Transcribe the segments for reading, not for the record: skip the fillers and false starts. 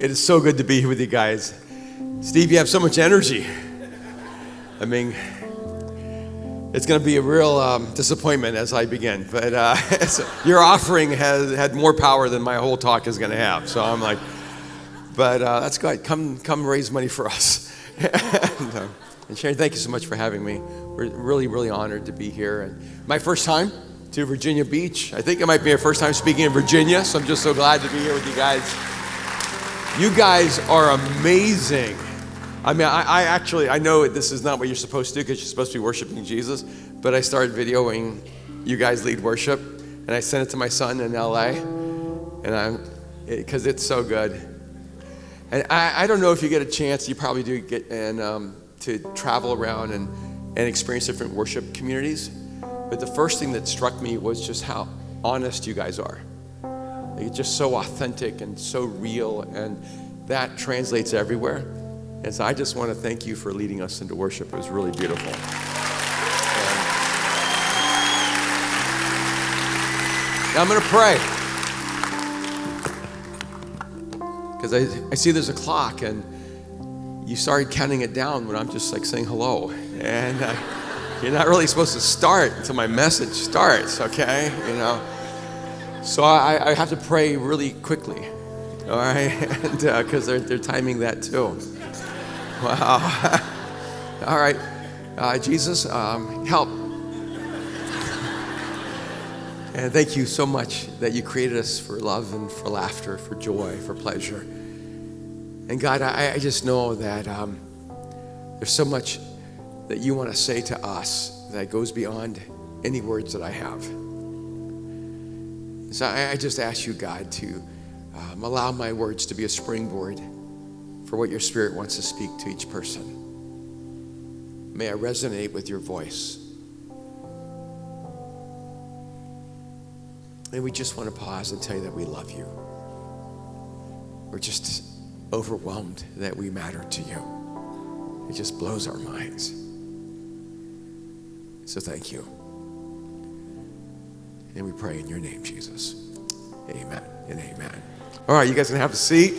It is so good to be here with you guys. Steve, you have so much energy. I mean, it's going to be a real disappointment as I begin. But your offering has had more power than my whole talk is going to have. So I'm like, but that's good. Come raise money for us. And Sharon, thank you so much for having me. We're really, really honored to be here. And my first time to Virginia Beach. I think it might be our first time speaking in Virginia, so I'm just so glad to be here with you guys. You guys are amazing. I mean, I know this is not what you're supposed to do because you're supposed to be worshiping Jesus, but I started videoing you guys lead worship, and I sent it to my son in LA, and because it's so good. And I don't know if you get a chance, you probably do get to travel around and experience different worship communities, but the first thing that struck me was just how honest you guys are. It's just so authentic and so real, and that translates everywhere. And so I just want to thank you for leading us into worship. It was really beautiful. Now I'm going to pray. Because I see there's a clock, and you started counting it down when I'm just like saying hello. And you're not really supposed to start until my message starts, okay? You know. So I have to pray really quickly, all right? And because they're timing that too. Wow. All right. Jesus, help. And thank you so much that you created us for love and for laughter, for joy, for pleasure. And God, I just know that there's so much that you want to say to us that goes beyond any words that I have. So I just ask you, God, to allow my words to be a springboard for what your Spirit wants to speak to each person. May I resonate with your voice. And we just want to pause and tell you that we love you. We're just overwhelmed that we matter to you. It just blows our minds. So thank you. And we pray in your name, Jesus. Amen and amen. All right, you guys can have a seat.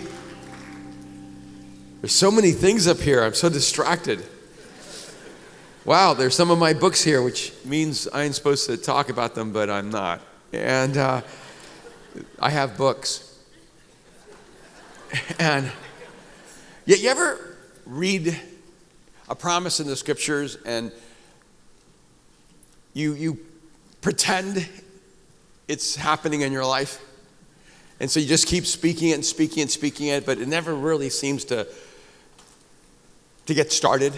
There's so many things up here. I'm so distracted. Wow, there's some of my books here, which means I ain't supposed to talk about them, but I'm not. And I have books. And you ever read a promise in the scriptures and you pretend it's happening in your life? And so you just keep speaking it and speaking and speaking it, but it never really seems to get started.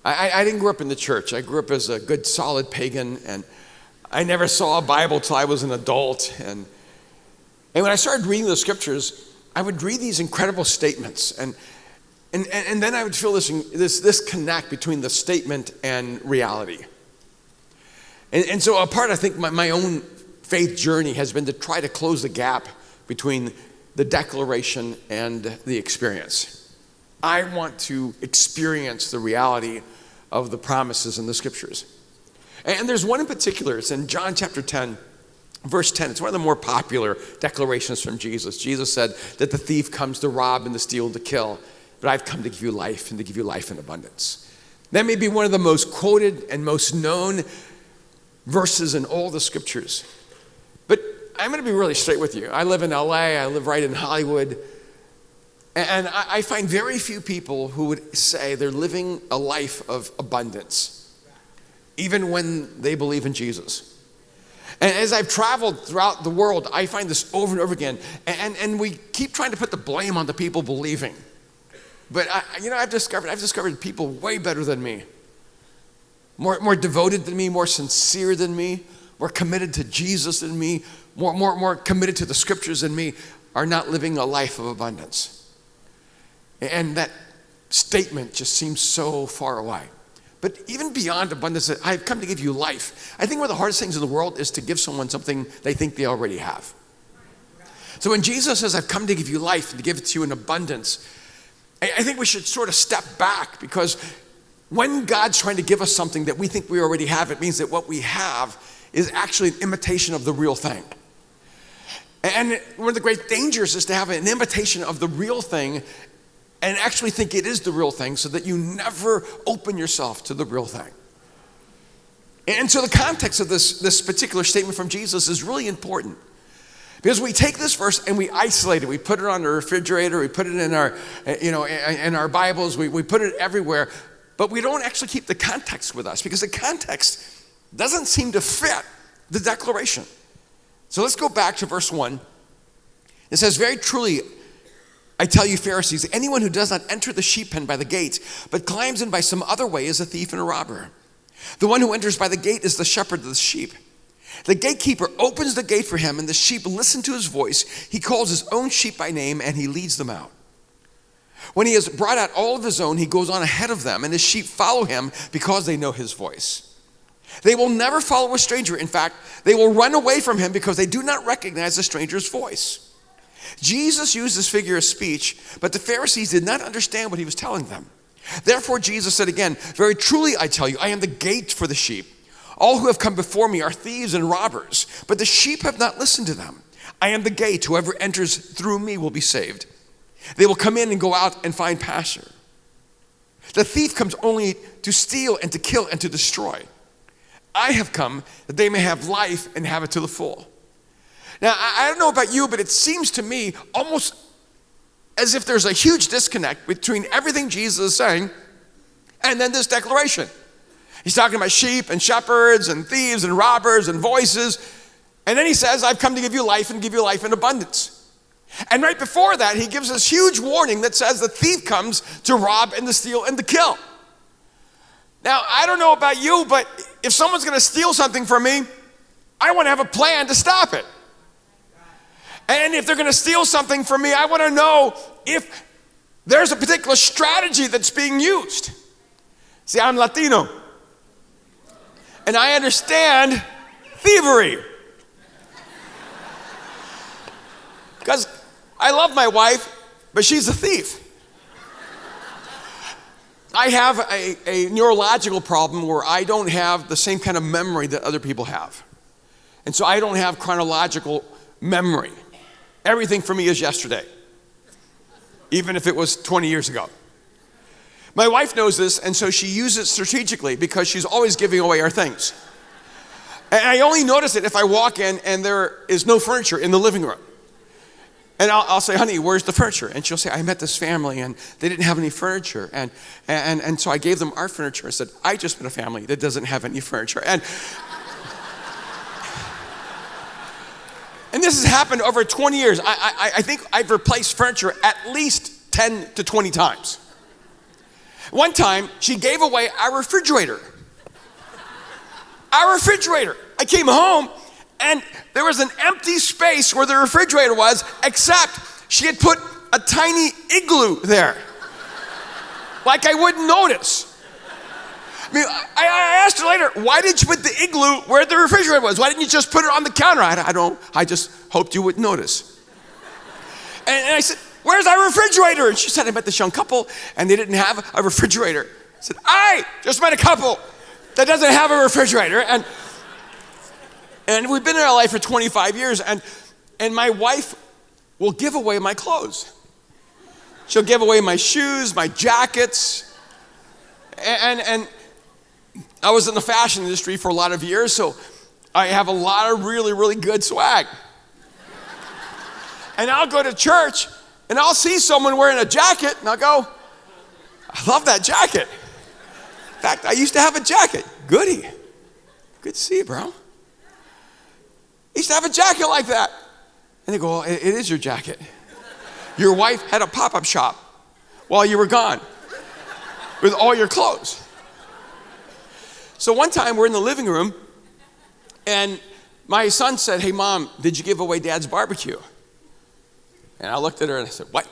I didn't grow up in the church. I grew up as a good, solid pagan, and I never saw a Bible till I was an adult. And when I started reading the scriptures, I would read these incredible statements, and then I would feel this connect between the statement and reality. And so a part, I think, my own faith journey has been to try to close the gap between the declaration and the experience. I want to experience the reality of the promises in the scriptures. And there's one in particular. It's in John chapter 10, verse 10. It's one of the more popular declarations from Jesus. Jesus said that the thief comes to rob and to steal and to kill, but I've come to give you life and to give you life in abundance. That may be one of the most quoted and most known verses in all the scriptures. But I'm going to be really straight with you. I live in LA. I live right in Hollywood. And I find very few people who would say they're living a life of abundance, even when they believe in Jesus. And as I've traveled throughout the world, I find this over and over again. And we keep trying to put the blame on the people believing. But I've discovered people way better than me, more devoted than me, more sincere than me, more committed to Jesus than me, more committed to the scriptures than me, are not living a life of abundance. And that statement just seems so far away. But even beyond abundance, I've come to give you life. I think one of the hardest things in the world is to give someone something they think they already have. So when Jesus says, I've come to give you life and to give it to you in abundance, I think we should sort of step back, because when God's trying to give us something that we think we already have, it means that what we have is actually an imitation of the real thing. And one of the great dangers is to have an imitation of the real thing and actually think it is the real thing, so that you never open yourself to the real thing. And so the context of this particular statement from Jesus is really important, because we take this verse and we isolate it. We put it on the refrigerator, we put it in our, in our Bibles, we put it everywhere, but we don't actually keep the context with us, because the context doesn't seem to fit the declaration. So let's go back to verse 1. It says, "Very truly, I tell you, Pharisees, anyone who does not enter the sheep pen by the gate, but climbs in by some other way, is a thief and a robber. The one who enters by the gate is the shepherd of the sheep. The gatekeeper opens the gate for him, and the sheep listen to his voice. He calls his own sheep by name, and he leads them out. When he has brought out all of his own, he goes on ahead of them, and his sheep follow him because they know his voice. They will never follow a stranger. In fact, they will run away from him because they do not recognize the stranger's voice." Jesus used this figure of speech, but the Pharisees did not understand what he was telling them. Therefore, Jesus said again, "Very truly, I tell you, I am the gate for the sheep. All who have come before me are thieves and robbers, but the sheep have not listened to them. I am the gate. Whoever enters through me will be saved. They will come in and go out and find pasture. The thief comes only to steal and to kill and to destroy. I have come that they may have life and have it to the full." Now, I don't know about you, but it seems to me almost as if there's a huge disconnect between everything Jesus is saying and then this declaration. He's talking about sheep and shepherds and thieves and robbers and voices. And then he says, "I've come to give you life and give you life in abundance." And right before that, he gives this huge warning that says the thief comes to rob and to steal and to kill. Now, I don't know about you, but if someone's going to steal something from me, I want to have a plan to stop it. And if they're going to steal something from me, I want to know if there's a particular strategy that's being used. See, I'm Latino, and I understand thievery. Because I love my wife, but she's a thief. I have a neurological problem where I don't have the same kind of memory that other people have. And so I don't have chronological memory. Everything for me is yesterday, even if it was 20 years ago. My wife knows this, and so she uses it strategically because she's always giving away our things. And I only notice it if I walk in and there is no furniture in the living room. And I'll say, "Honey, where's the furniture?" And she'll say, "I met this family and they didn't have any furniture. And so I gave them our furniture." I said, "I just met a family that doesn't have any furniture." And this has happened over 20 years. I think I've replaced furniture at least 10 to 20 times. One time, she gave away our refrigerator. Our refrigerator. I came home, and there was an empty space where the refrigerator was, except she had put a tiny igloo there. Like I wouldn't notice. I mean, I asked her later, "Why did you put the igloo where the refrigerator was? Why didn't you just put it on the counter?" I just hoped you wouldn't notice. And I said, "Where's our refrigerator?" And she said, "I met this young couple, and they didn't have a refrigerator." I said, "I just met a couple that doesn't have a refrigerator." And we've been in our life for 25 years, and my wife will give away my clothes. She'll give away my shoes, my jackets, and I was in the fashion industry for a lot of years, so I have a lot of really, really good swag. And I'll go to church, and I'll see someone wearing a jacket, and I'll go, "I love that jacket. In fact, I used to have a jacket." "Goody. Good to see you, bro. I used to have a jacket like that." And they go, "Well, it is your jacket. Your wife had a pop-up shop while you were gone with all your clothes." So one time we're in the living room, and my son said, "Hey, Mom, did you give away Dad's barbecue?" And I looked at her and I said, "What?"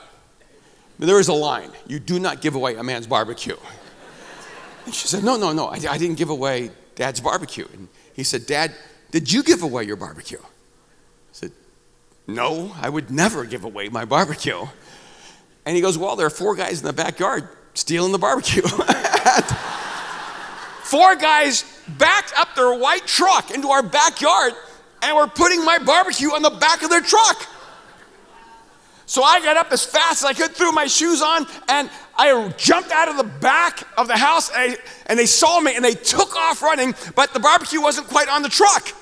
There was a line: "You do not give away a man's barbecue." And she said, No, I didn't give away Dad's barbecue." And he said, "Dad, did you give away your barbecue?" I said, "No, I would never give away my barbecue." And he goes, "Well, there are 4 guys in the backyard stealing the barbecue." 4 guys backed up their white truck into our backyard and were putting my barbecue on the back of their truck. So I got up as fast as I could, threw my shoes on, and I jumped out of the back of the house, and they saw me, and they took off running, but the barbecue wasn't quite on the truck.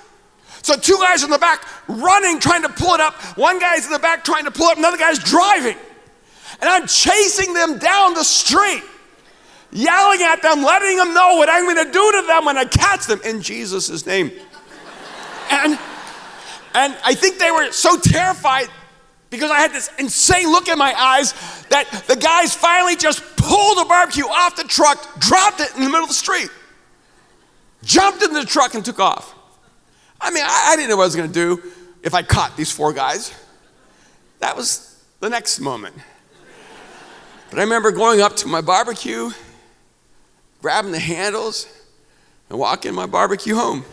So two guys in the back running, trying to pull it up. One guy's in the back trying to pull it up, another guy's driving. And I'm chasing them down the street, yelling at them, letting them know what I'm going to do to them when I catch them in Jesus' name. And I think they were so terrified because I had this insane look in my eyes that the guys finally just pulled the barbecue off the truck, dropped it in the middle of the street, jumped into the truck and took off. I mean, I didn't know what I was going to do if I caught these four guys. That was the next moment. But I remember going up to my barbecue, grabbing the handles, and walking my barbecue home.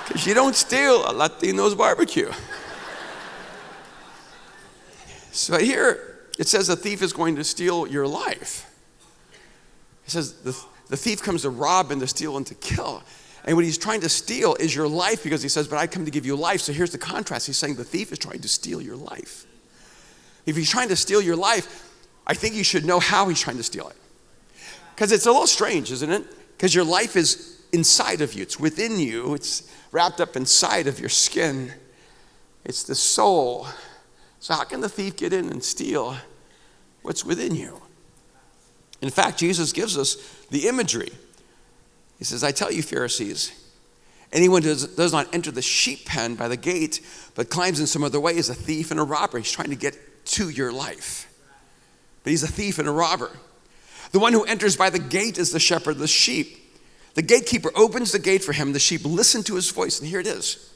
Because you don't steal a Latino's barbecue. So here, it says the thief is going to steal your life. It says the thief comes to rob and to steal and to kill. And what he's trying to steal is your life, because he says, but I come to give you life. So here's the contrast. He's saying the thief is trying to steal your life. If he's trying to steal your life, I think you should know how he's trying to steal it. Because it's a little strange, isn't it? Because your life is inside of you. It's within you. It's wrapped up inside of your skin. It's the soul. So how can the thief get in and steal what's within you? In fact, Jesus gives us the imagery. He says, I tell you, Pharisees, anyone who does not enter the sheep pen by the gate, but climbs in some other way is a thief and a robber. He's trying to get to your life. But he's a thief and a robber. The one who enters by the gate is the shepherd of the sheep. The gatekeeper opens the gate for him. The sheep listen to his voice. And here it is.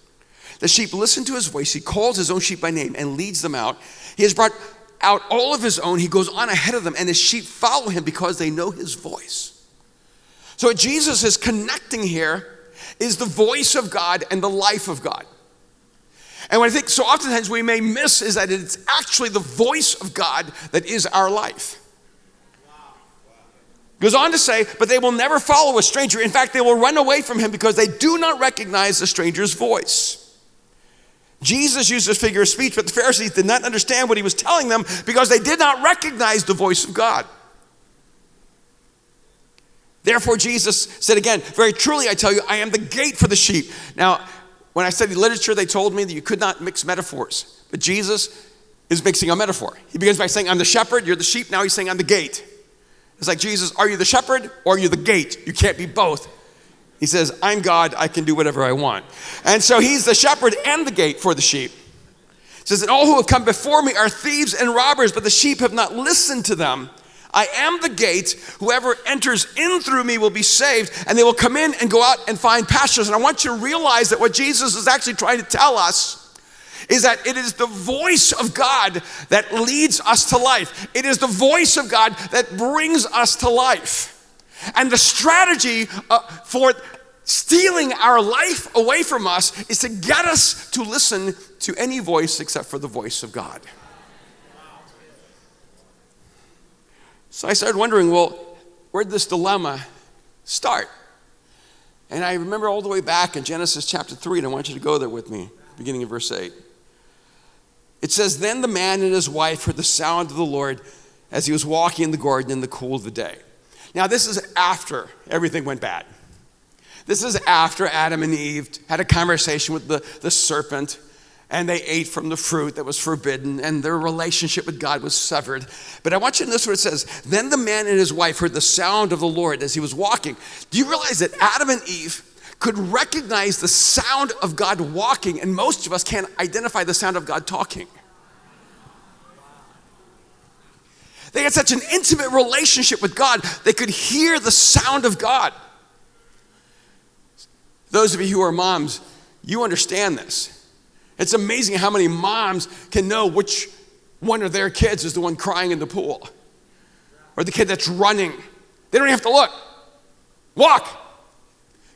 The sheep listen to his voice. He calls his own sheep by name and leads them out. He has brought out all of his own. He goes on ahead of them, and his sheep follow him because they know his voice. So what Jesus is connecting here is the voice of God and the life of God. And what I think so oftentimes we may miss is that it's actually the voice of God that is our life. Goes on to say, but they will never follow a stranger. In fact, they will run away from him because they do not recognize the stranger's voice. Jesus used this figure of speech, but the Pharisees did not understand what he was telling them because they did not recognize the voice of God. Therefore, Jesus said again, very truly I tell you, I am the gate for the sheep. Now, when I studied literature, they told me that you could not mix metaphors. But Jesus is mixing a metaphor. He begins by saying, I'm the shepherd, you're the sheep. Now he's saying, I'm the gate. It's like, Jesus, are you the shepherd or are you the gate? You can't be both. He says, I'm God, I can do whatever I want. And so he's the shepherd and the gate for the sheep. It says, and all who have come before me are thieves and robbers, but the sheep have not listened to them. I am the gate. Whoever enters in through me will be saved, and they will come in and go out and find pastures. And I want you to realize that what Jesus is actually trying to tell us is that it is the voice of God that leads us to life. It is the voice of God that brings us to life. And the strategy for stealing our life away from us is to get us to listen to any voice except for the voice of God. So I started wondering, well, where did this dilemma start? And I remember all the way back in Genesis chapter 3, and I want you to go there with me, beginning of verse 8. It says, then the man and his wife heard the sound of the Lord as he was walking in the garden in the cool of the day. Now, this is after everything went bad. This is after Adam and Eve had a conversation with the serpent, and they ate from the fruit that was forbidden, and their relationship with God was severed. But I want you to notice what it says. Then the man and his wife heard the sound of the Lord as he was walking. Do you realize that Adam and Eve could recognize the sound of God walking, and most of us can't identify the sound of God talking? They had such an intimate relationship with God, they could hear the sound of God. Those of you who are moms, you understand this. It's amazing how many moms can know which one of their kids is the one crying in the pool, or the kid that's running. They don't even have to look. Walk.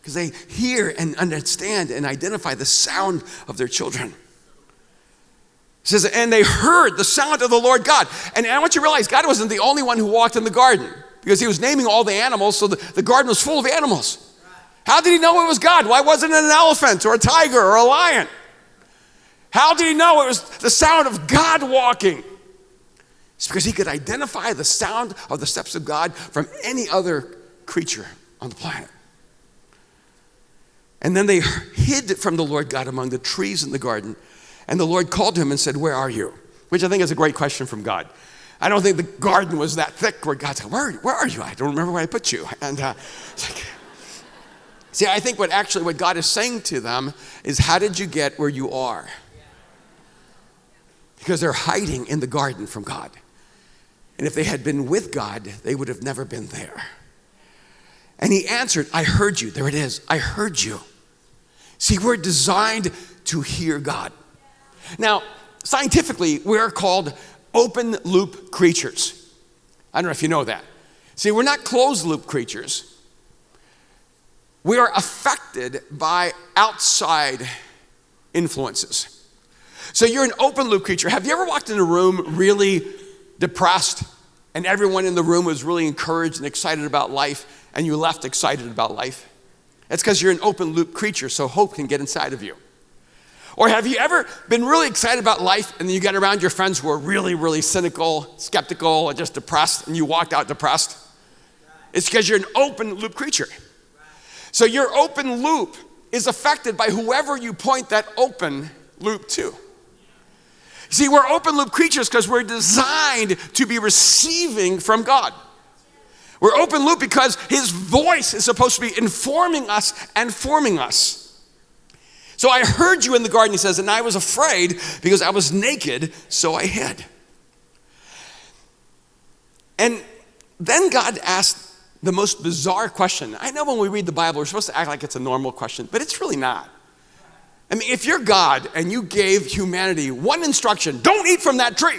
Because they hear and understand and identify the sound of their children. It says, and they heard the sound of the Lord God. And I want you to realize God wasn't the only one who walked in the garden, because he was naming all the animals, so the garden was full of animals. How did he know it was God? Why wasn't it an elephant or a tiger or a lion? How did he know it was the sound of God walking? It's because he could identify the sound of the steps of God from any other creature on the planet. And then they hid from the Lord God among the trees in the garden. And the Lord called to him and said, where are you? Which I think is a great question from God. I don't think the garden was that thick where God said, where are you? I don't remember where I put you. And it's like, see, I think what God is saying to them is, how did you get where you are? Because they're hiding in the garden from God. And if they had been with God, they would have never been there. And he answered, I heard you. There it is. I heard you. See, we're designed to hear God. Now, scientifically, we're called open loop creatures. I don't know if you know that. See, we're not closed loop creatures. We are affected by outside influences. So you're an open loop creature. Have you ever walked in a room really depressed and everyone in the room was really encouraged and excited about life and you left excited about life? It's because you're an open loop creature, so hope can get inside of you. Or have you ever been really excited about life and then you get around your friends who are really, really cynical, skeptical, or just depressed, and you walked out depressed? It's because you're an open loop creature. So your open loop is affected by whoever you point that open loop to. See, we're open loop creatures because we're designed to be receiving from God. We're open loop because his voice is supposed to be informing us and forming us. So I heard you in the garden, he says, and I was afraid because I was naked, so I hid. And then God asked the most bizarre question. I know when we read the Bible, we're supposed to act like it's a normal question, but it's really not. I mean, if you're God and you gave humanity one instruction, don't eat from that tree.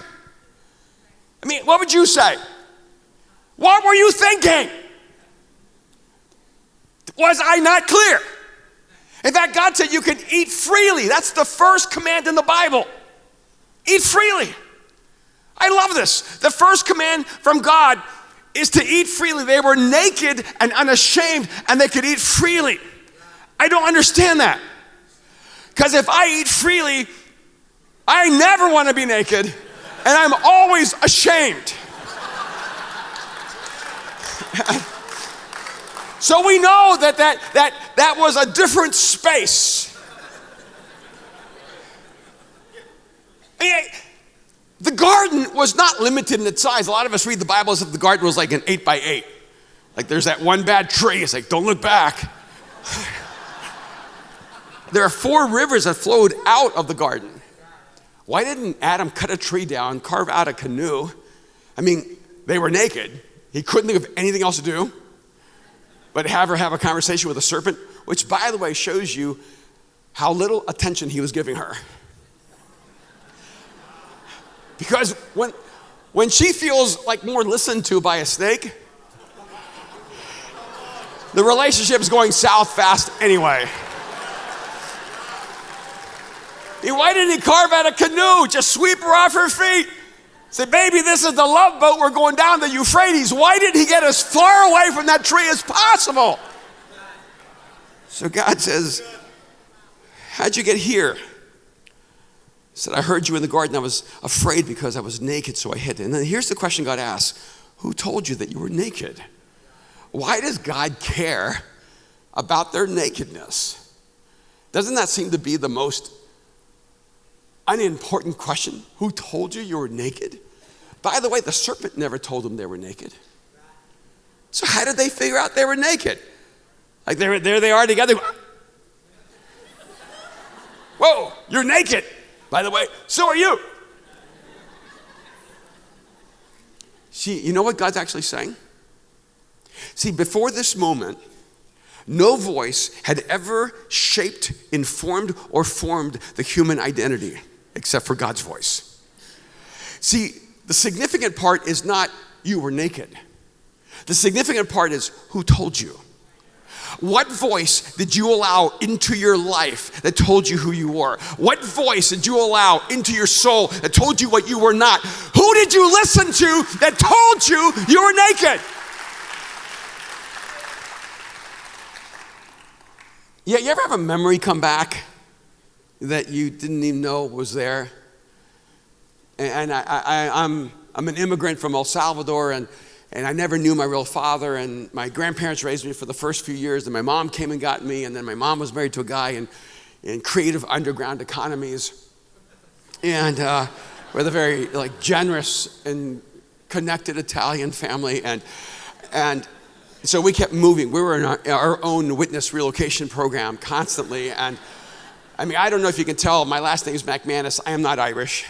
I mean, what would you say? What were you thinking? Was I not clear? In fact, God said you can eat freely. That's the first command in the Bible. Eat freely. I love this. The first command from God is to eat freely. They were naked and unashamed, and they could eat freely. I don't understand that. Because if I eat freely, I never want to be naked, and I'm always ashamed. So we know that was a different space. The garden was not limited in its size. A lot of us read the Bible as if the garden was like an 8x8. Like there's that one bad tree. It's like, don't look back. There are 4 rivers that flowed out of the garden. Why didn't Adam cut a tree down, carve out a canoe? I mean, they were naked. He couldn't think of anything else to do but have her have a conversation with a serpent, which, by the way, shows you how little attention he was giving her. Because when she feels like more listened to by a snake, the relationship's going south fast anyway. Why didn't he carve out a canoe? Just sweep her off her feet. Say, baby, this is the love boat. We're going down the Euphrates. Why didn't he get as far away from that tree as possible? So God says, how'd you get here? He said, I heard you in the garden. I was afraid because I was naked, so I hid. And then here's the question God asks. Who told you that you were naked? Why does God care about their nakedness? Doesn't that seem to be the most unimportant question? Who told you you were naked? By the way, the serpent never told them they were naked. So how did they figure out they were naked? Like there they are together. Whoa, you're naked. By the way, so are you. See, you know what God's actually saying? See, before this moment, no voice had ever shaped, informed, or formed the human identity except for God's voice. See, the significant part is not you were naked. The significant part is who told you. What voice did you allow into your life that told you who you were? What voice did you allow into your soul that told you what you were not? Who did you listen to that told you you were naked? Yeah, you ever have a memory come back that you didn't even know was there? And I'm an immigrant from El Salvador, and I never knew my real father, and my grandparents raised me for the first few years, and my mom came and got me, and then my mom was married to a guy in creative underground economies, and with a very generous and connected Italian family, and so we kept moving. We were in our own witness relocation program constantly, and I mean, I don't know if you can tell, my last name is McManus. I am not Irish.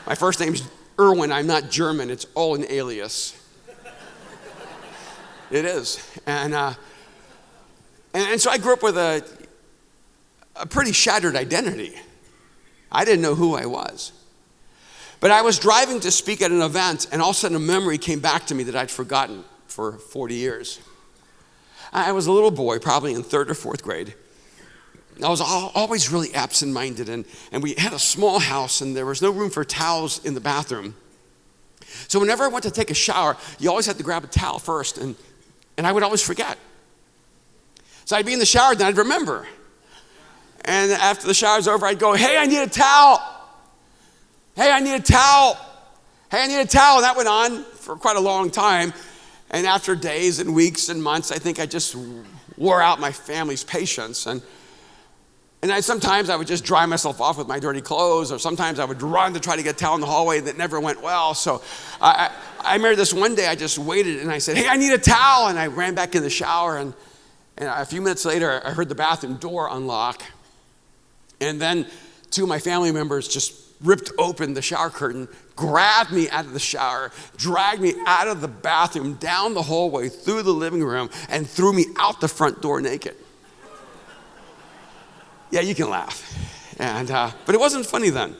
My first name's Erwin. I'm not German. It's all an alias. It is. And so I grew up with a pretty shattered identity. I didn't know who I was. But I was driving to speak at an event, and all of a sudden a memory came back to me that I'd forgotten for 40 years. I was a little boy, probably in 3rd or 4th grade. I was always really absent-minded, and we had a small house, and there was no room for towels in the bathroom. So whenever I went to take a shower, you always had to grab a towel first, and I would always forget. So I'd be in the shower, then I'd remember. And after the shower's over, I'd go, hey, I need a towel. Hey, I need a towel. Hey, I need a towel. And that went on for quite a long time. And after days and weeks and months, I think I just wore out my family's patience. And sometimes I would just dry myself off with my dirty clothes, or sometimes I would run to try to get a towel in the hallway that never went well. So I remember this one day I just waited and I said, hey, I need a towel. And I ran back in the shower, and a few minutes later I heard the bathroom door unlock. And then 2 of my family members just ripped open the shower curtain, grabbed me out of the shower, dragged me out of the bathroom, down the hallway, through the living room, and threw me out the front door naked. Yeah, you can laugh. But it wasn't funny then.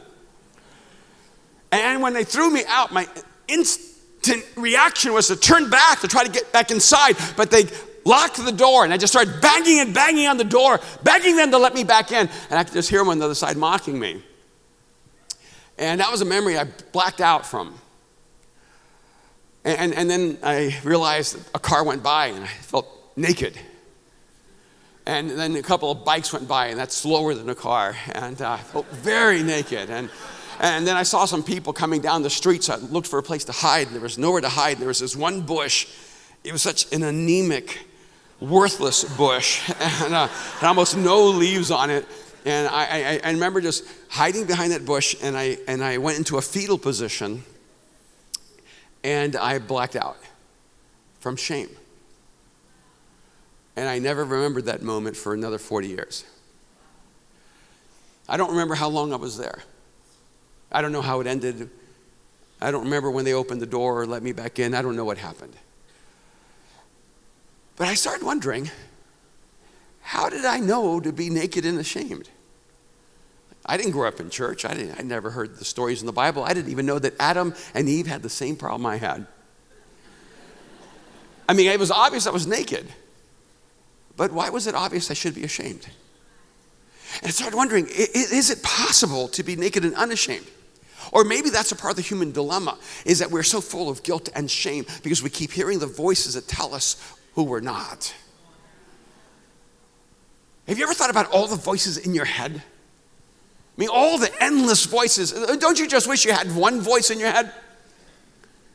And when they threw me out, my instant reaction was to turn back to try to get back inside, but they locked the door, and I just started banging on the door, begging them to let me back in, and I could just hear them on the other side mocking me. And that was a memory I blacked out from. And then I realized that a car went by, and I felt naked. And then a couple of bikes went by, and that's slower than a car, and I felt very naked. And then I saw some people coming down the street, so I looked for a place to hide, and there was nowhere to hide. There was this one bush. It was such an anemic, worthless bush, and almost no leaves on it. And I remember just hiding behind that bush, and I went into a fetal position, and I blacked out from shame. And I never remembered that moment for another 40 years. I don't remember how long I was there. I don't know how it ended. I don't remember when they opened the door or let me back in. I don't know what happened. But I started wondering, how did I know to be naked and ashamed? I didn't grow up in church. I never heard the stories in the Bible. I didn't even know that Adam and Eve had the same problem I had. I mean, it was obvious I was naked. But why was it obvious I should be ashamed? And I started wondering, is it possible to be naked and unashamed? Or maybe that's a part of the human dilemma, is that we're so full of guilt and shame because we keep hearing the voices that tell us who we're not. Have you ever thought about all the voices in your head? I mean, all the endless voices. Don't you just wish you had one voice in your head?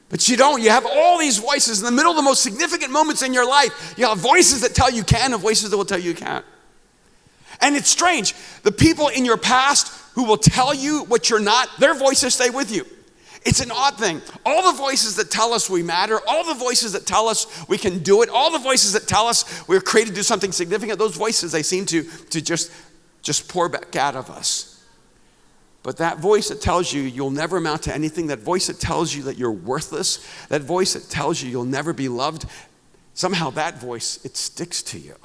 But you don't. You have all these voices in the middle of the most significant moments in your life. You have voices that tell you can and voices that will tell you can't. And it's strange. The people in your past who will tell you what you're not, their voices stay with you. It's an odd thing. All the voices that tell us we matter, all the voices that tell us we can do it, all the voices that tell us we're created to do something significant, those voices, they seem to just pour back out of us. But that voice that tells you you'll never amount to anything, that voice that tells you that you're worthless, that voice that tells you you'll never be loved, somehow that voice, it sticks to you.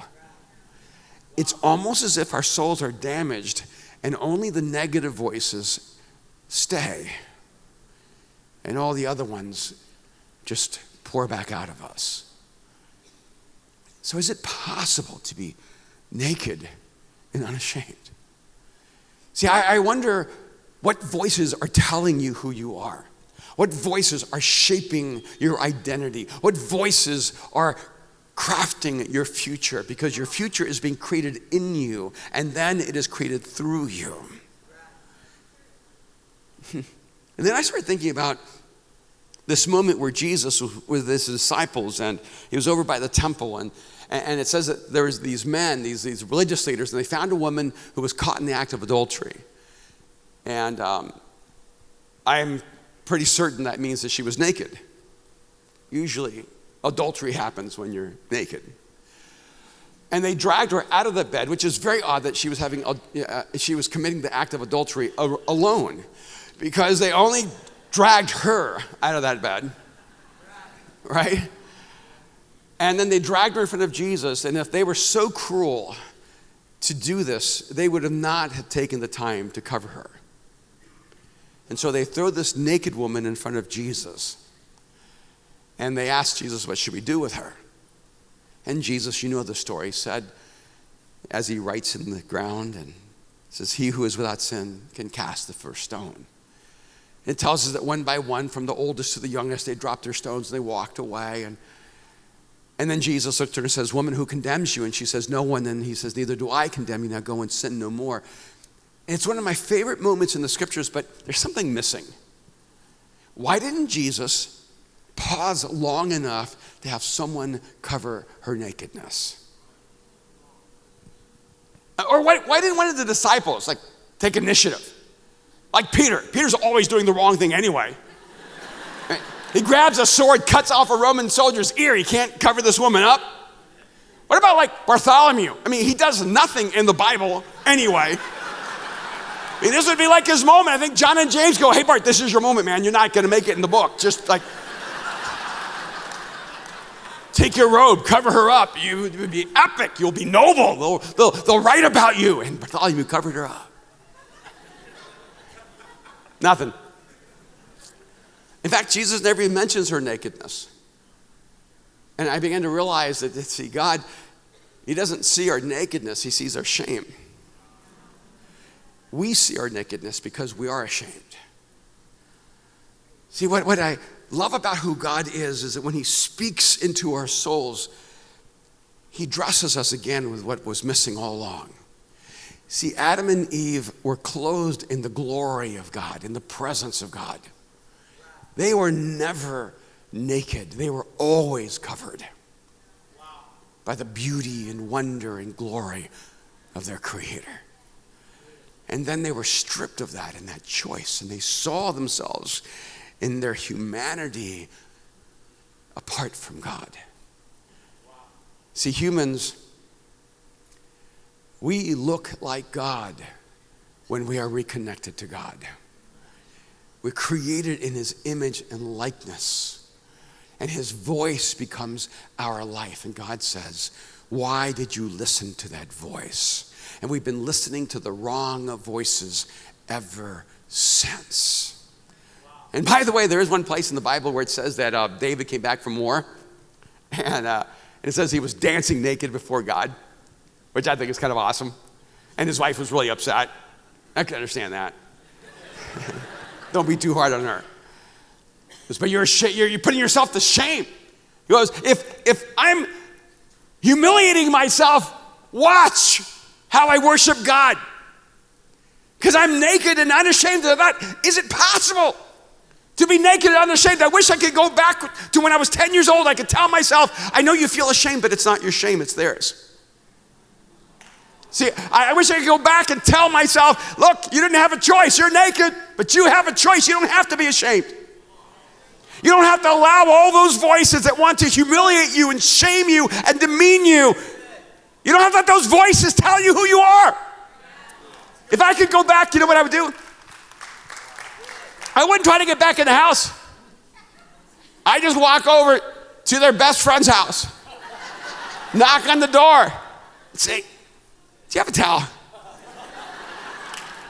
It's almost as if our souls are damaged and only the negative voices stay. And all the other ones just pour back out of us. So is it possible to be naked and unashamed? See, I wonder what voices are telling you who you are. What voices are shaping your identity? What voices are crafting your future, because your future is being created in you, and then it is created through you. And then I started thinking about this moment where Jesus was with his disciples, and he was over by the temple, and it says that there was these men, these religious leaders, and they found a woman who was caught in the act of adultery. And I'm pretty certain that means that she was naked. Usually, adultery happens when you're naked. And they dragged her out of the bed, which is very odd that she was committing the act of adultery alone, because they only dragged her out of that bed, right? And then they dragged her in front of Jesus, and if they were so cruel to do this, they would have not have taken the time to cover her. And so they throw this naked woman in front of Jesus, and they asked Jesus, what should we do with her? And Jesus, you know the story, said, as he writes in the ground, and says, he who is without sin can cast the first stone. It tells us that one by one, from the oldest to the youngest, they dropped their stones and they walked away. And then Jesus looked at her and says, woman, who condemns you? And she says, no one. And he says, neither do I condemn you. Now go and sin no more. And it's one of my favorite moments in the scriptures, but there's something missing. Why didn't Jesus pause long enough to have someone cover her nakedness? Or why didn't one of the disciples take initiative? Like Peter. Peter's always doing the wrong thing anyway. He grabs a sword, cuts off a Roman soldier's ear. He can't cover this woman up. What about Bartholomew? I mean, he does nothing in the Bible anyway. I mean, this would be like his moment. I think John and James go, hey, Bart, this is your moment, man. You're not going to make it in the book. Just take your robe, cover her up. You would be epic. You'll be noble. They'll write about you. And Bartholomew covered her up. Nothing. In fact, Jesus never even mentions her nakedness. And I began to realize that, see, God, he doesn't see our nakedness, he sees our shame. We see our nakedness because we are ashamed. See, what I love about who God is that when he speaks into our souls, he dresses us again with what was missing all along. See, Adam and Eve were clothed in the glory of God, in the presence of God. They were never naked. They were always covered by the beauty and wonder and glory of their Creator. And then they were stripped of that in that choice, and they saw themselves in their humanity apart from God. See, humans, we look like God when we are reconnected to God. We're created in his image and likeness, and his voice becomes our life. And God says, why did you listen to that voice? And we've been listening to the wrong voices ever since. And by the way, there is one place in the Bible where it says that David came back from war, and it says he was dancing naked before God, which I think is kind of awesome. And his wife was really upset. I can understand that. Don't be too hard on her. But you're putting yourself to shame. He goes, if I'm humiliating myself, watch how I worship God. Because I'm naked and unashamed of that. Is it possible to be naked and unashamed? I wish I could go back to when I was 10 years old. I could tell myself, I know you feel ashamed, but it's not your shame, it's theirs. See, I wish I could go back and tell myself, look, you didn't have a choice. You're naked, but you have a choice. You don't have to be ashamed. You don't have to allow all those voices that want to humiliate you and shame you and demean you. You don't have to let those voices tell you who you are. If I could go back, you know what I would do? I wouldn't try to get back in the house. I just walk over to their best friend's house, knock on the door, and say, do you have a towel?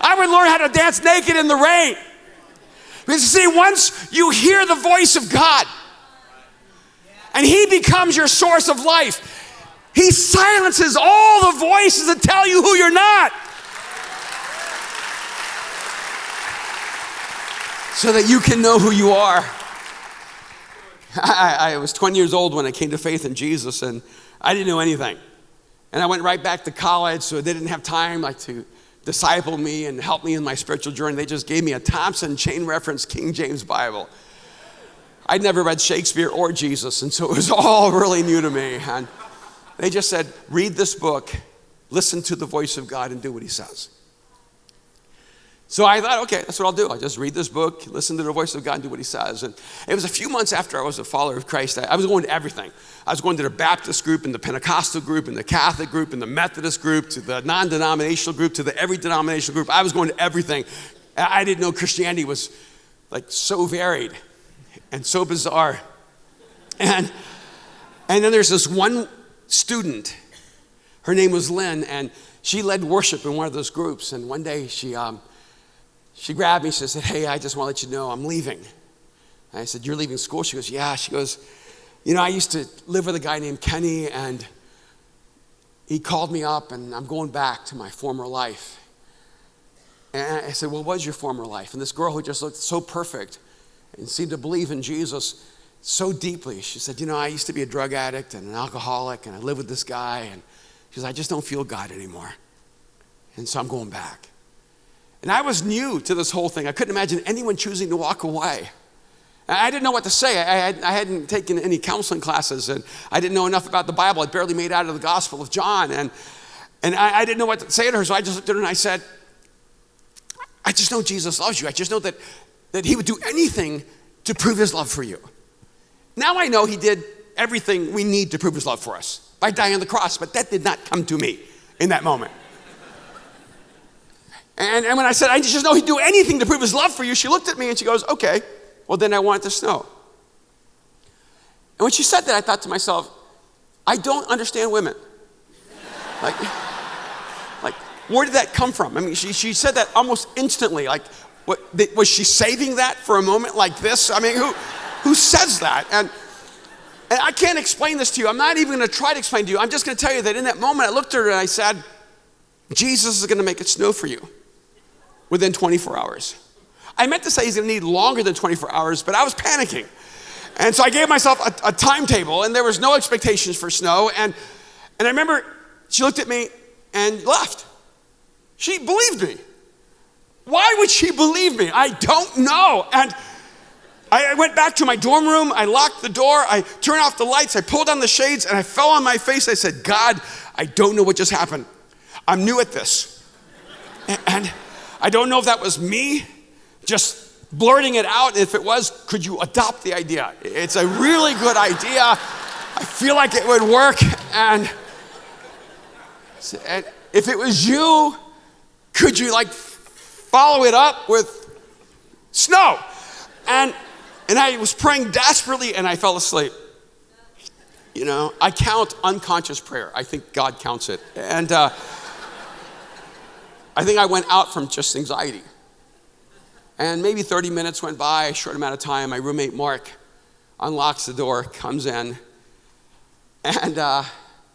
I would learn how to dance naked in the rain. Because see, once you hear the voice of God and he becomes your source of life, he silences all the voices that tell you who you're not. So that you can know who you are. I was 20 years old when I came to faith in Jesus, and I didn't know anything. And I went right back to college, so they didn't have time to disciple me and help me in my spiritual journey. They just gave me a Thompson chain reference King James Bible. I'd never read Shakespeare or Jesus, and so it was all really new to me. And they just said, read this book, listen to the voice of God, and do what he says. So I thought, okay, that's what I'll do. I'll just read this book, listen to the voice of God, and do what he says. And it was a few months after I was a follower of Christ. I was going to everything. I was going to the Baptist group, and the Pentecostal group, and the Catholic group, and the Methodist group, to the non-denominational group, to the every denominational group. I was going to everything. I didn't know Christianity was so varied and so bizarre. And then there's this one student. Her name was Lynn, and she led worship in one of those groups. And one day she grabbed me. She said, hey, I just want to let you know I'm leaving. And I said, you're leaving school? She goes, yeah. She goes, I used to live with a guy named Kenny, and he called me up, and I'm going back to my former life. And I said, well, what was your former life? And this girl who just looked so perfect and seemed to believe in Jesus so deeply, she said, I used to be a drug addict and an alcoholic, and I live with this guy, and she says, I just don't feel God anymore. And so I'm going back. And I was new to this whole thing. I couldn't imagine anyone choosing to walk away. I didn't know what to say. I hadn't taken any counseling classes, and I didn't know enough about the Bible. I'd barely made out of the Gospel of John, and I didn't know what to say to her, so I just looked at her and I said, I just know Jesus loves you. I just know that he would do anything to prove his love for you. Now I know he did everything we need to prove his love for us by dying on the cross, but that did not come to me in that moment. And when I said, I just know he'd do anything to prove his love for you, she looked at me and she goes, okay, well then I want it to snow. And when she said that, I thought to myself, I don't understand women. Like, where did that come from? I mean, she said that almost instantly. Was she saving that for a moment like this? I mean, who says that? And I can't explain this to you. I'm not even going to try to explain to you. I'm just going to tell you that in that moment, I looked at her and I said, Jesus is going to make it snow for you within 24 hours. I meant to say he's going to need longer than 24 hours, but I was panicking. And so I gave myself a timetable, and there was no expectations for snow. And I remember she looked at me and left. She believed me. Why would she believe me? I don't know. And I went back to my dorm room. I locked the door. I turned off the lights. I pulled down the shades, and I fell on my face. I said, God, I don't know what just happened. I'm new at this. And I don't know if that was me just blurting it out. If it was, could you adopt the idea? It's a really good idea. I feel like it would work. And if it was you, could you follow it up with snow? And I was praying desperately, and I fell asleep. I count unconscious prayer. I think God counts it. And I think I went out from just anxiety. And maybe 30 minutes went by, a short amount of time. My roommate, Mark, unlocks the door, comes in, and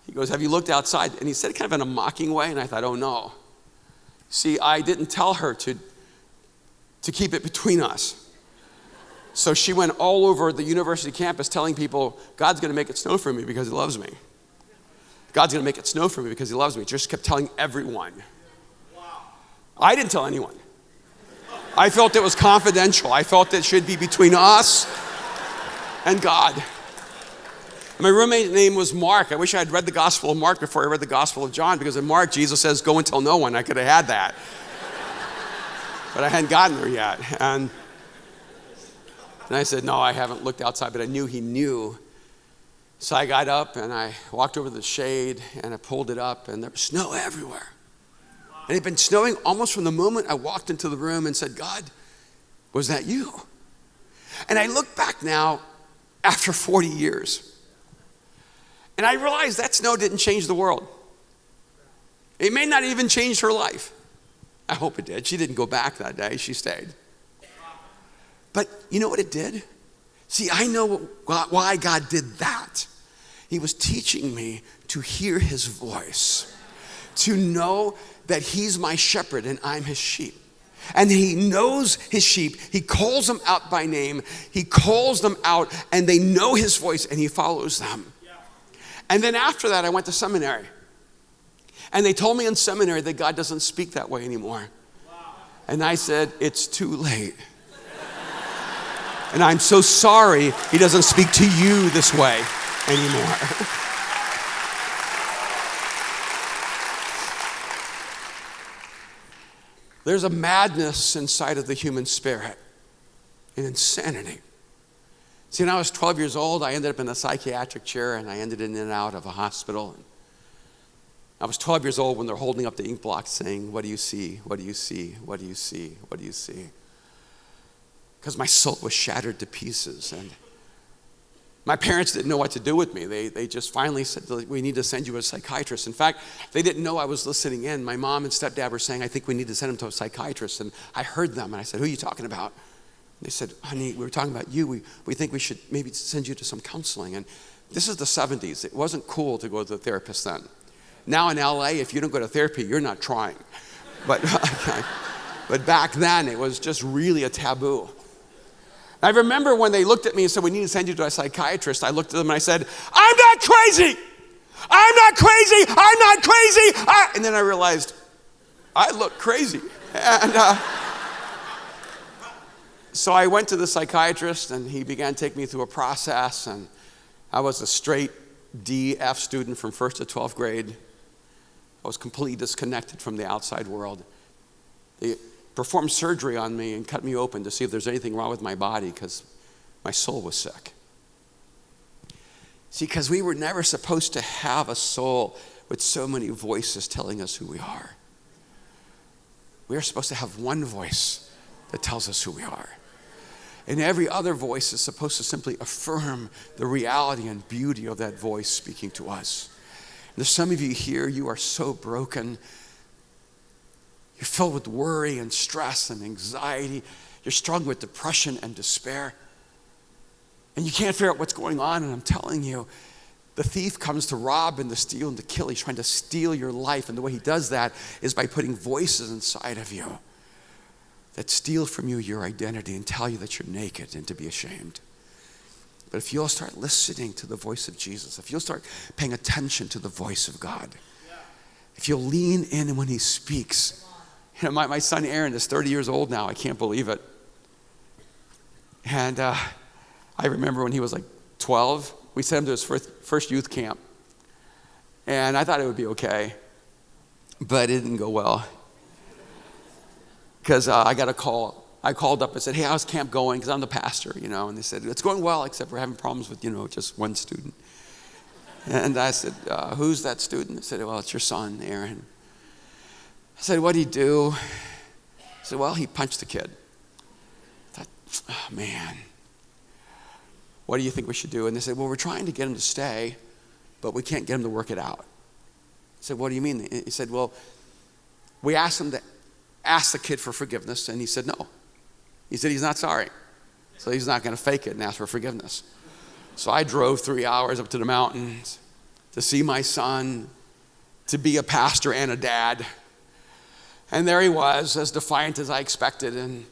he goes, have you looked outside? And he said it kind of in a mocking way, and I thought, oh no. See, I didn't tell her to keep it between us. So she went all over the university campus telling people, God's going to make it snow for me because he loves me. God's going to make it snow for me because he loves me. Just kept telling everyone. I didn't tell anyone. I felt it was confidential. I felt it should be between us and God. And my roommate's name was Mark. I wish I had read the Gospel of Mark before I read the Gospel of John, because in Mark, Jesus says, go and tell no one. I could have had that. But I hadn't gotten there yet. And I said, no, I haven't looked outside, but I knew he knew. So I got up and I walked over to the shade and I pulled it up, and there was snow everywhere. And it had been snowing almost from the moment I walked into the room and said, God, was that you? And I look back now after 40 years, and I realized that snow didn't change the world. It may not even change her life. I hope it did. She didn't go back that day. She stayed. But you know what it did? See, I know why God did that. He was teaching me to hear his voice, to know that he's my shepherd and I'm his sheep. And he knows his sheep. He calls them out by name. He calls them out, and they know his voice, and he follows them. And then after that, I went to seminary. And they told me in seminary that God doesn't speak that way anymore. And I said, it's too late. And I'm so sorry he doesn't speak to you this way anymore. There's a madness inside of the human spirit, an insanity. See, when I was 12 years old, I ended up in a psychiatric chair, and I ended in and out of a hospital. I was 12 years old when they're holding up the ink block saying, what do you see? What do you see? What do you see? What do you see? Because my soul was shattered to pieces. And my parents didn't know what to do with me. They just finally said, we need to send you to a psychiatrist. In fact, they didn't know I was listening in. My mom and stepdad were saying, I think we need to send him to a psychiatrist. And I heard them, and I said, who are you talking about? And they said, honey, we were talking about you. We think we should maybe send you to some counseling. And this is the 70s. It wasn't cool to go to the therapist then. Now in LA, if you don't go to therapy, you're not trying. But back then, it was just really a taboo. I remember when they looked at me and said, we need to send you to a psychiatrist. I looked at them and I said, I'm not crazy. I'm not crazy. I'm not crazy. And then I realized I look crazy. And so I went to the psychiatrist, and he began to take me through a process. And I was a straight D/F student from 1st to 12th grade. I was completely disconnected from the outside world. They performed surgery on me and cut me open to see if there's anything wrong with my body because my soul was sick. See, because we were never supposed to have a soul with so many voices telling us who we are. We are supposed to have one voice that tells us who we are. And every other voice is supposed to simply affirm the reality and beauty of that voice speaking to us. There's some of you here, you are so broken. You're filled with worry and stress and anxiety. You're struggling with depression and despair. And you can't figure out what's going on. And I'm telling you, the thief comes to rob and to steal and to kill. He's trying to steal your life. And the way he does that is by putting voices inside of you that steal from you your identity and tell you that you're naked and to be ashamed. But if you'll start listening to the voice of Jesus, if you'll start paying attention to the voice of God, if you'll lean in when he speaks. You know, my son Aaron is 30 years old now. I can't believe it. And I remember when he was like 12, we sent him to his first youth camp. And I thought it would be okay, but it didn't go well. Because I got a call. I called up and said, hey, how's camp going? Because I'm the pastor, you know. And they said, it's going well, except we're having problems with, just one student. And I said, who's that student? They said, well, it's your son, Aaron. I said, what'd he do? I said, well, he punched the kid. I thought, oh, man. What do you think we should do? And they said, well, we're trying to get him to stay, but we can't get him to work it out. I said, what do you mean? He said, well, we asked him to ask the kid for forgiveness, and he said no. He said he's not sorry. So he's not going to fake it and ask for forgiveness. So I drove 3 hours up to the mountains to see my son, to be a pastor and a dad. And there he was, as defiant as I expected. And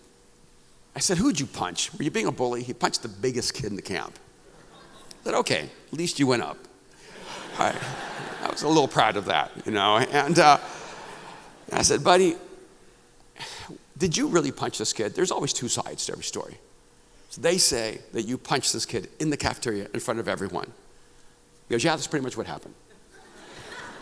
I said, who'd you punch? Were you being a bully? He punched the biggest kid in the camp. I said, okay, at least you went up. I was a little proud of that, And I said, buddy, did you really punch this kid? There's always two sides to every story. So they say that you punched this kid in the cafeteria in front of everyone. He goes, yeah, that's pretty much what happened.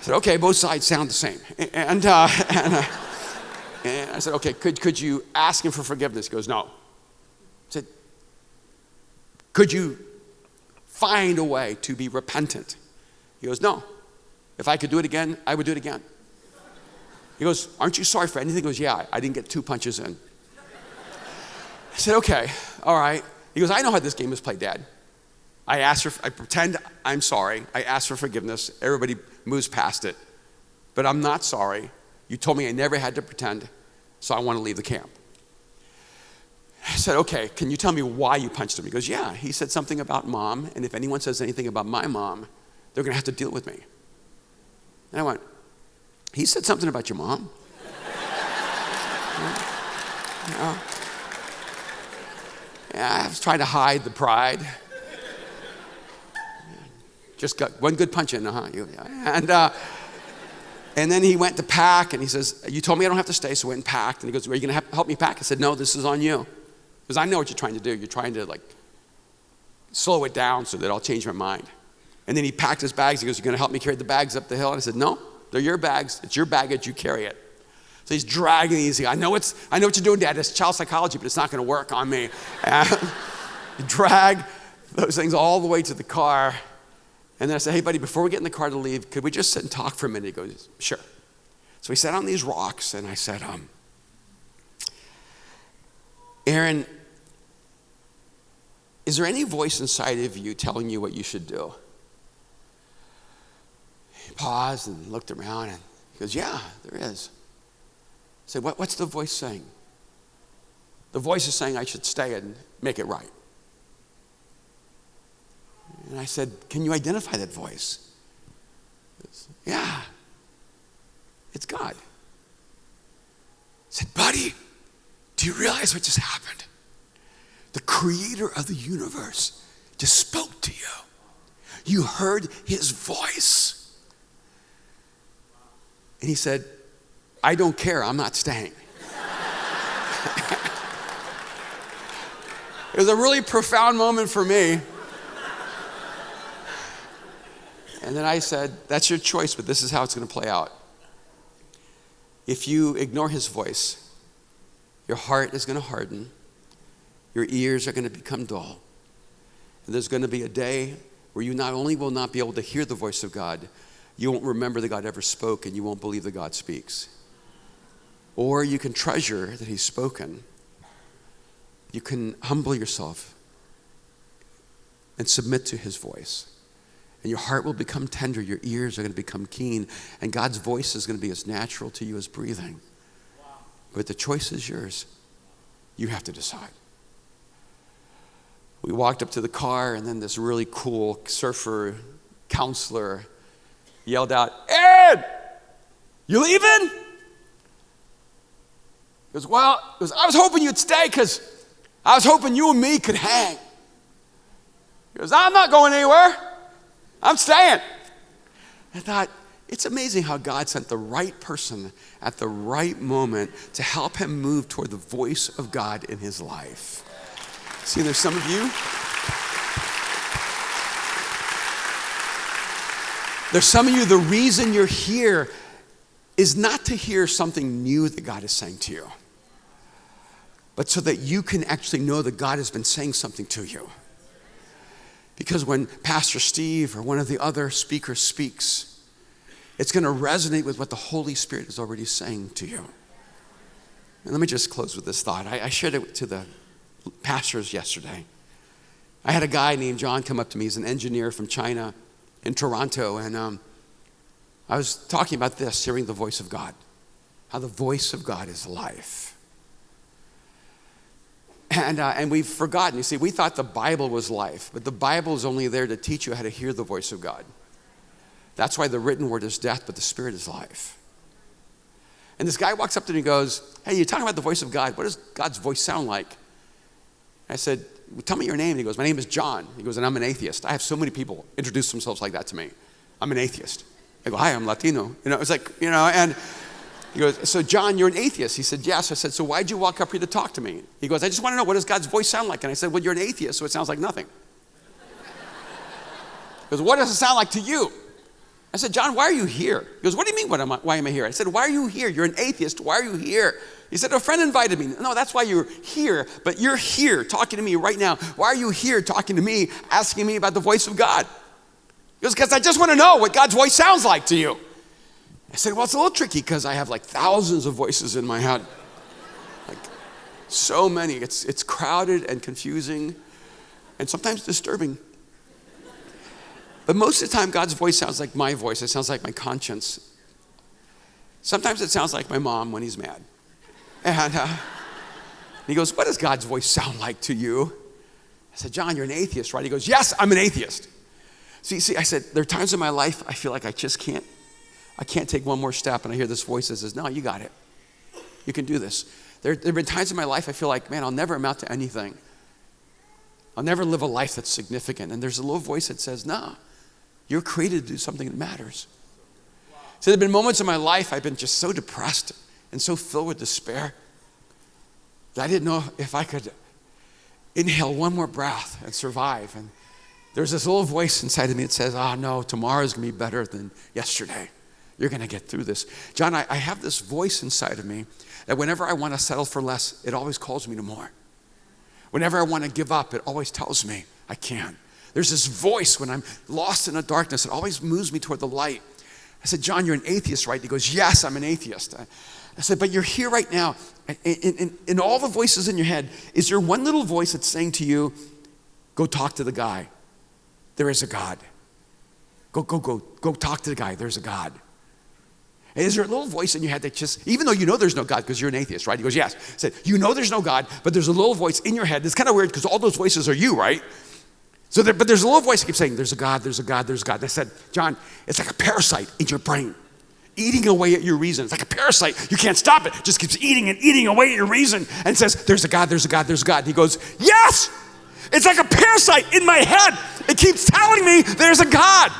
I said, okay, both sides sound the same. And I said, okay, could you ask him for forgiveness? He goes, no. I said, could you find a way to be repentant? He goes, no. If I could do it again, I would do it again. He goes, aren't you sorry for anything? He goes, yeah, I didn't get 2 punches in. I said, okay, all right. He goes, I know how this game is played, Dad. I pretend I'm sorry. I ask for forgiveness. Everybody moves past it. But I'm not sorry. You told me I never had to pretend, so I want to leave the camp. I said, okay, can you tell me why you punched him? He goes, yeah, he said something about mom, and if anyone says anything about my mom, they're going to have to deal with me. And I went, he said something about your mom? You know? Yeah, I was trying to hide the pride. Just got one good punch in, And then he went to pack, and he says, you told me I don't have to stay, so I went and packed. And he goes, are you going to help me pack? I said, no, this is on you. Because I know what you're trying to do. You're trying to, slow it down so that I'll change my mind. And then he packed his bags. He goes, you're going to help me carry the bags up the hill? And I said, no, they're your bags. It's your baggage. You carry it. So he's dragging these. I know what you're doing, Dad. It's child psychology, but it's not going to work on me. And he dragged those things all the way to the car. And then I said, hey, buddy, before we get in the car to leave, could we just sit and talk for a minute? He goes, sure. So we sat on these rocks, and I said, Aaron, is there any voice inside of you telling you what you should do? He paused and looked around, and he goes, yeah, there is. I said, what's the voice saying? The voice is saying I should stay and make it right. And I said, can you identify that voice? He goes, yeah, it's God. I said, buddy, do you realize what just happened? The creator of the universe just spoke to you. You heard his voice. And he said, I don't care, I'm not staying. It was a really profound moment for me. And then I said, that's your choice, but this is how it's going to play out. If you ignore his voice, your heart is going to harden, your ears are going to become dull, and there's going to be a day where you not only will not be able to hear the voice of God, you won't remember that God ever spoke, and you won't believe that God speaks. Or you can treasure that he's spoken. You can humble yourself and submit to his voice. And your heart will become tender, your ears are going to become keen, and God's voice is going to be as natural to you as breathing. Wow. But the choice is yours. You have to decide. We walked up to the car, and then this really cool surfer counselor yelled out, Ed, you leaving? He goes, I was hoping you'd stay because I was hoping you and me could hang. He goes, I'm not going anywhere. I'm staying. I thought, it's amazing how God sent the right person at the right moment to help him move toward the voice of God in his life. See, there's some of you. There's some of you, the reason you're here is not to hear something new that God is saying to you, but so that you can actually know that God has been saying something to you. Because when Pastor Steve or one of the other speakers speaks, it's going to resonate with what the Holy Spirit is already saying to you. And let me just close with this thought. I shared it to the pastors yesterday. I had a guy named John come up to me. He's an engineer from China in Toronto. And I was talking about this, hearing the voice of God. How the voice of God is life. And we've forgotten. You see, we thought the Bible was life, but the Bible is only there to teach you how to hear the voice of God. That's why the written word is death, but the Spirit is life. And this guy walks up to me and goes, hey, you're talking about the voice of God. What does God's voice sound like? I said, well, tell me your name. And he goes, my name is John. He goes, and I'm an atheist. I have so many people introduce themselves like that to me. I'm an atheist. I go, hi, I'm Latino. It's like, and he goes, so John, you're an atheist. He said, yes. I said, so why'd you walk up here to talk to me? He goes, I just want to know, what does God's voice sound like? And I said, well, you're an atheist, so it sounds like nothing. He goes, what does it sound like to you? I said, John, why are you here? He goes, what do you mean, why am I here? I said, why are you here? You're an atheist. Why are you here? He said, a friend invited me. No, that's why you're here, but you're here talking to me right now. Why are you here talking to me, asking me about the voice of God? He goes, because I just want to know what God's voice sounds like to you. I said, well, it's a little tricky because I have like thousands of voices in my head. Like so many. It's crowded and confusing and sometimes disturbing. But most of the time, God's voice sounds like my voice. It sounds like my conscience. Sometimes it sounds like my mom when he's mad. And he goes, what does God's voice sound like to you? I said, John, you're an atheist, right? He goes, yes, I'm an atheist. See, I said, there are times in my life I feel like I can't take one more step, and I hear this voice that says, no, you got it. You can do this. There have been times in my life I feel like, man, I'll never amount to anything. I'll never live a life that's significant. And there's a little voice that says, no, you're created to do something that matters. So there have been moments in my life I've been just so depressed and so filled with despair that I didn't know if I could inhale one more breath and survive. And there's this little voice inside of me that says, no, tomorrow's going to be better than yesterday. You're going to get through this. John, I have this voice inside of me that whenever I want to settle for less, it always calls me to more. Whenever I want to give up, it always tells me I can't. There's this voice when I'm lost in the darkness. It always moves me toward the light. I said, John, you're an atheist, right? He goes, yes, I'm an atheist. I said, but you're here right now. In all the voices in your head, is there one little voice that's saying to you, go talk to the guy. There is a God. Go talk to the guy. There's a God. And is there a little voice in your head that just, even though you know there's no God because you're an atheist, right? He goes, yes. I said, you know there's no God, but there's a little voice in your head. It's kind of weird because all those voices are you, right? But there's a little voice that keeps saying, there's a God, there's a God, there's a God. And I said, John, it's like a parasite in your brain, eating away at your reason. It's like a parasite. You can't stop it. It just keeps eating and eating away at your reason and says, there's a God, there's a God, there's a God. And he goes, yes, it's like a parasite in my head. It keeps telling me there's a God.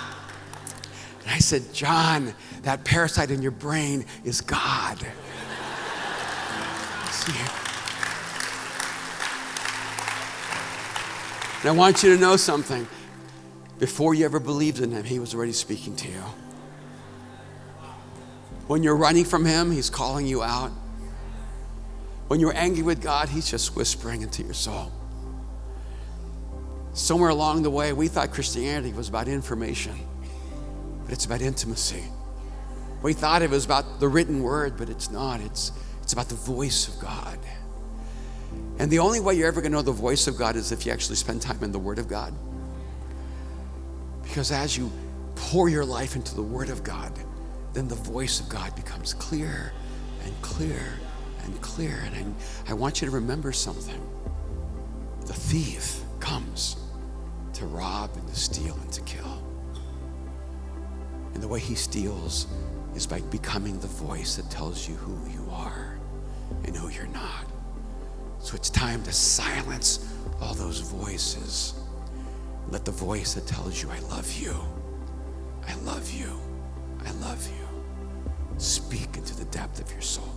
And I said, John, that parasite in your brain is God. See? And I want you to know something. Before you ever believed in him, he was already speaking to you. When you're running from him, he's calling you out. When you're angry with God, he's just whispering into your soul. Somewhere along the way, we thought Christianity was about information, but it's about intimacy. We thought it was about the written word, but it's not. It's about the voice of God. And the only way you're ever going to know the voice of God is if you actually spend time in the Word of God. Because as you pour your life into the Word of God, then the voice of God becomes clearer and clearer and clearer. And I want you to remember something. The thief comes to rob and to steal and to kill. And the way he steals is by becoming the voice that tells you who you are and who you're not. So it's time to silence all those voices. Let the voice that tells you, I love you, I love you, I love you, speak into the depth of your soul.